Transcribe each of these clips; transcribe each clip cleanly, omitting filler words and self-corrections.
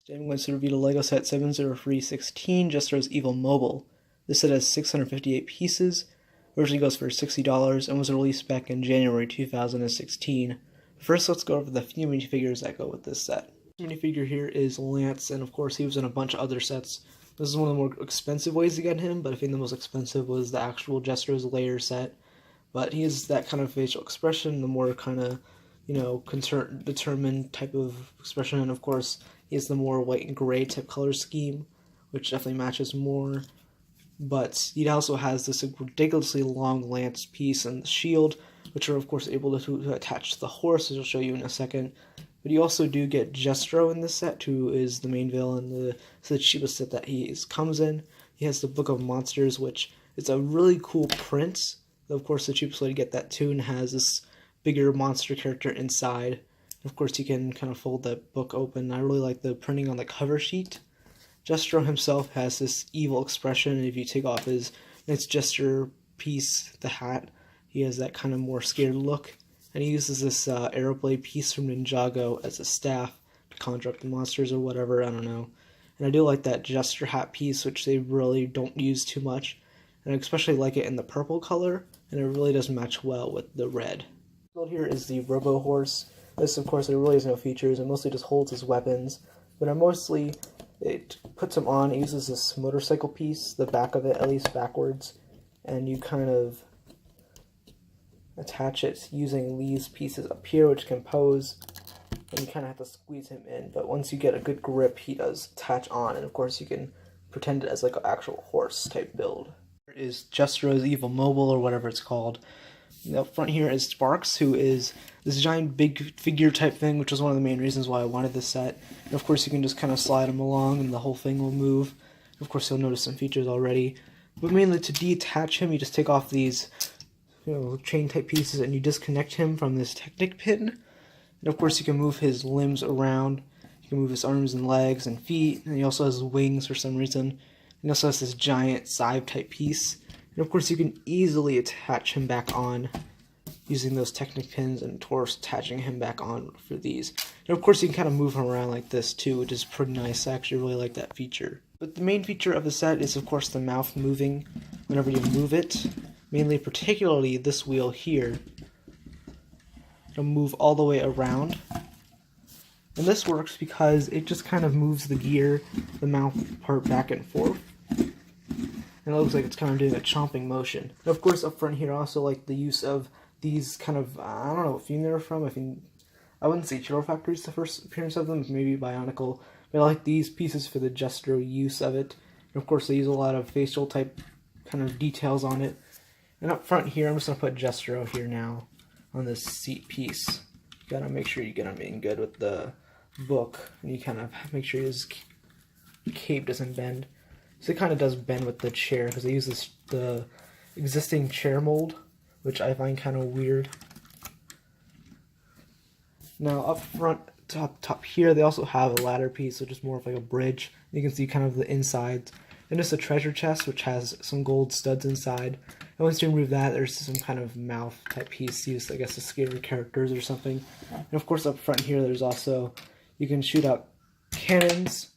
Today I'm going to review the LEGO set 70316, Jestro's Evil Mobile. This set has 658 pieces, originally goes for $60, and was released back in January 2016. First, let's go over the few minifigures that go with this set. The minifigure here is Lance, and of course he was in a bunch of other sets. This is one of the more expensive ways to get him, but I think the most expensive was the actual Jestro's layer set. But he has that kind of facial expression, the more kind of, determined type of expression, and of course he has the more white and gray type color scheme, which definitely matches more. But he also has this ridiculously long lance piece and the shield, which are of course able to attach to the horse, as I'll show you in a second. But you also do get Jestro in this set, who is the main villain, the cheapest set that he comes in. He has the Book of Monsters, which is a really cool print. Of course, the cheapest way to get that too, and has this bigger monster character inside. Of course, you can kind of fold that book open. I really like the printing on the cover sheet. Jestro himself has this evil expression, and if you take off his gesture piece, the hat, he has that kind of more scared look. And he uses this arrowblade piece from Ninjago as a staff to conjure up the monsters or whatever, I don't know. And I do like that gesture hat piece, which they really don't use too much. And I especially like it in the purple color, and it really does match well with the red. Here is the Robo Horse. This, of course, there really is no features. It mostly just holds his weapons. But it puts him on. It uses this motorcycle piece, the back of it, at least backwards. And you kind of attach it using these pieces up here, which can pose. And you kind of have to squeeze him in. But once you get a good grip, he does attach on. And, of course, you can pretend it as like an actual horse-type build. Here is Jestro's Evil Mobile, or whatever it's called. Up front here is Sparks, who is this giant big figure type thing, which is one of the main reasons why I wanted this set. And of course you can just kind of slide him along and the whole thing will move. Of course you'll notice some features already. But mainly to detach him, you just take off these chain type pieces and you disconnect him from this Technic pin. And of course you can move his limbs around. You can move his arms and legs and feet. And he also has wings for some reason. And he also has this giant scythe type piece. And of course you can easily attach him back on using those Technic pins and Torus attaching him back on for these. And of course you can kind of move him around like this too, which is pretty nice. I actually really like that feature. But the main feature of the set is of course the mouth moving whenever you move it. Mainly particularly this wheel here. It'll move all the way around. And this works because it just kind of moves the gear, the mouth part back and forth. And it looks like it's kind of doing a chomping motion. And of course, up front here, I also like the use of these kind of, I don't know what theme they're from. I wouldn't say Churro Factory's the first appearance of them, maybe Bionicle. But I like these pieces for the Jestro use of it. And of course, they use a lot of facial type kind of details on it. And up front here, I'm just going to put Jestro here now on this seat piece. You gotta make sure you get him in good with the book. And you kind of make sure his cape doesn't bend. So it kind of does bend with the chair, because they use the existing chair mold, which I find kind of weird. Now up front, top here, they also have a ladder piece, which is more of like a bridge. You can see kind of the inside. And just a treasure chest, which has some gold studs inside. And once you remove that, there's some kind of mouth type piece used, I guess, to scare characters or something. And of course up front here, there's also, you can shoot out cannons.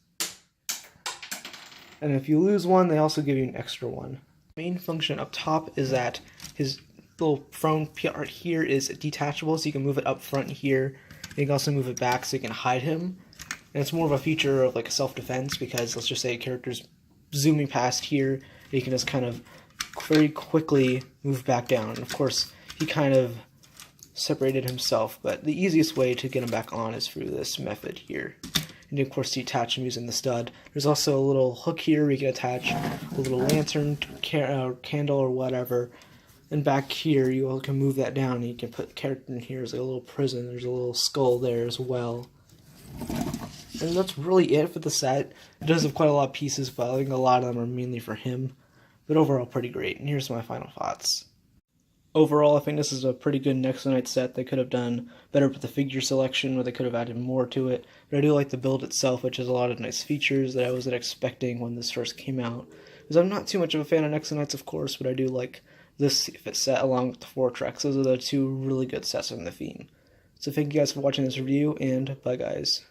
And if you lose one, they also give you an extra one. The main function up top is that his little front part here is detachable, so you can move it up front here. And you can also move it back so you can hide him. And it's more of a feature of like self-defense, because let's just say a character's zooming past here, and you can just kind of very quickly move back down. And of course, he kind of separated himself, but the easiest way to get him back on is through this method here. And of course, you attach him using the stud. There's also a little hook here where you can attach a little lantern, candle, or whatever. And back here, you can move that down, and you can put the character in here as like a little prison. There's a little skull there as well. And that's really it for the set. It does have quite a lot of pieces, but I think a lot of them are mainly for him. But overall, pretty great. And here's my final thoughts. Overall, I think this is a pretty good Nexo Knight set. They could have done better with the figure selection, or they could have added more to it. But I do like the build itself, which has a lot of nice features that I wasn't expecting when this first came out. Because I'm not too much of a fan of Nexo Knights, of course, but I do like this set along with the 4 tracks. Those are the two really good sets in the theme. So thank you guys for watching this review, and bye guys.